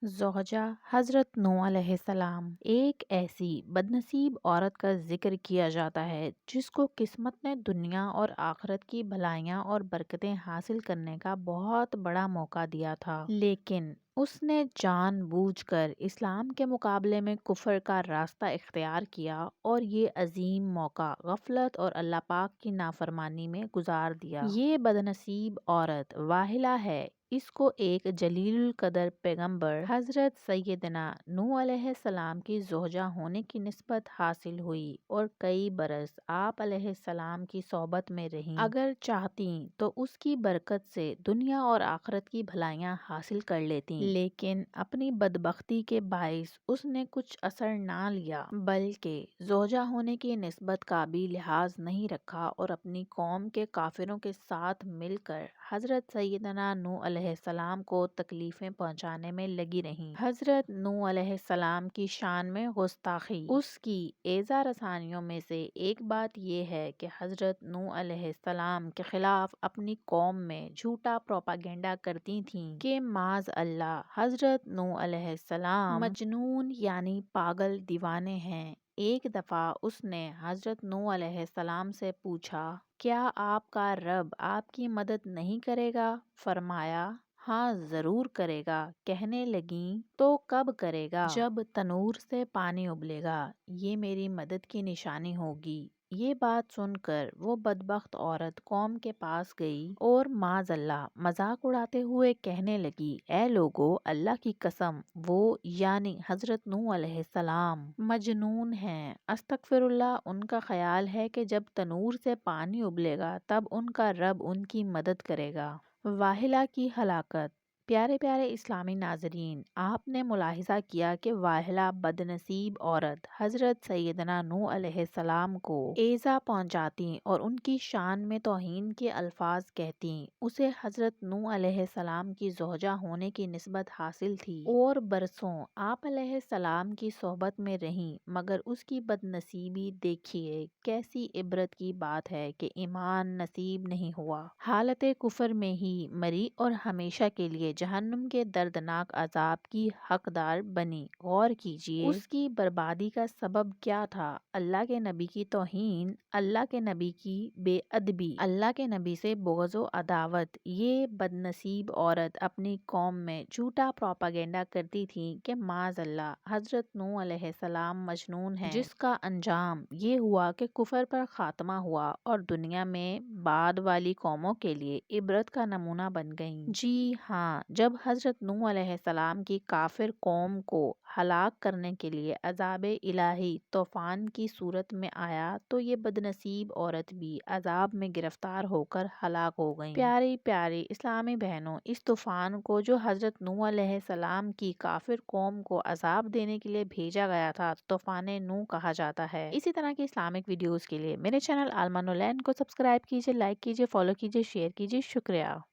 زوجہ حضرت نوح علیہ السلام ایک ایسی بدنصیب عورت کا ذکر کیا جاتا ہے جس کو قسمت نے دنیا اور آخرت کی بھلائیاں اور برکتیں حاصل کرنے کا بہت بڑا موقع دیا تھا، لیکن اس نے جان بوجھ کر اسلام کے مقابلے میں کفر کا راستہ اختیار کیا اور یہ عظیم موقع غفلت اور اللہ پاک کی نافرمانی میں گزار دیا۔ یہ بدنصیب عورت واحلہ ہے۔ اس کو ایک جلیل القدر پیغمبر حضرت سیدنا نوح علیہ السلام کی زوجہ ہونے کی نسبت حاصل ہوئی اور کئی برس آپ علیہ السلام کی صحبت میں رہیں۔ اگر چاہتی تو اس کی برکت سے دنیا اور آخرت کی بھلائیاں حاصل کر لیتی، لیکن اپنی بدبختی کے باعث اس نے کچھ اثر نہ لیا بلکہ زوجہ ہونے کی نسبت کا بھی لحاظ نہیں رکھا اور اپنی قوم کے کافروں کے ساتھ مل کر حضرت سیدنا نوح علیہ السلام کو تکلیفیں پہنچانے میں لگی رہیں۔ حضرت نوح علیہ السلام کی شان میں گستاخی۔ اس کی ایذا رسانیوں میں سے ایک بات یہ ہے کہ حضرت نوح علیہ السلام کے خلاف اپنی قوم میں جھوٹا پروپیگنڈا کرتی تھیں کہ معاذ اللہ حضرت نوح علیہ السلام مجنون یعنی پاگل دیوانے ہیں۔ ایک دفعہ اس نے حضرت نوح علیہ السلام سے پوچھا، کیا آپ کا رب آپ کی مدد نہیں کرے گا؟ فرمایا، ہاں ضرور کرے گا۔ کہنے لگیں، تو کب کرے گا؟ جب تنور سے پانی ابلے گا، یہ میری مدد کی نشانی ہوگی۔ یہ بات سن کر وہ بدبخت عورت قوم کے پاس گئی اور معاذ اللہ مذاق اڑاتے ہوئے کہنے لگی، اے لوگو، اللہ کی قسم وہ یعنی حضرت نوح علیہ السلام مجنون ہیں۔ استغفر اللہ۔ ان کا خیال ہے کہ جب تنور سے پانی ابلے گا تب ان کا رب ان کی مدد کرے گا۔ واحلہ کی ہلاکت۔ پیارے پیارے اسلامی ناظرین، آپ نے ملاحظہ کیا کہ واحلہ بدنصیب عورت حضرت سیدنا نوح علیہ السلام کو ایذا پہنچاتی اور ان کی شان میں توہین کے الفاظ کہتی۔ اسے حضرت نوح علیہ السلام کی زوجہ ہونے کی نسبت حاصل تھی اور برسوں آپ علیہ السلام کی صحبت میں رہیں، مگر اس کی بدنصیبی دیکھیے کیسی عبرت کی بات ہے کہ ایمان نصیب نہیں ہوا، حالت کفر میں ہی مری اور ہمیشہ کے لیے جہنم کے دردناک عذاب کی حقدار بنی۔ غور کیجیے اس کی بربادی کا سبب کیا تھا؟ اللہ کے نبی کی توہین، اللہ کے نبی کی بے ادبی، اللہ کے نبی سے بغض و عداوت۔ یہ بدنصیب عورت اپنی قوم میں جھوٹا پروپیگنڈا کرتی تھی کہ معاذ اللہ حضرت نوح علیہ السلام مجنون ہیں، جس کا انجام یہ ہوا کہ کفر پر خاتمہ ہوا اور دنیا میں بعد والی قوموں کے لیے عبرت کا نمونہ بن گئیں۔ جی ہاں، جب حضرت نوح علیہ السلام کی کافر قوم کو ہلاک کرنے کے لیے عذاب الہی طوفان کی صورت میں آیا تو یہ بدنصیب عورت بھی عذاب میں گرفتار ہو کر ہلاک ہو گئی۔ پیاری پیاری اسلامی بہنوں، اس طوفان کو جو حضرت نوح علیہ السلام کی کافر قوم کو عذاب دینے کے لیے بھیجا گیا تھا، طوفان نوح کہا جاتا ہے۔ اسی طرح کی اسلامک ویڈیوز کے لیے میرے چینل عالمہ نولین کو سبسکرائب کیجیے، لائک کیجیے، فالو کیجیے، شیئر کیجیے۔ شکریہ۔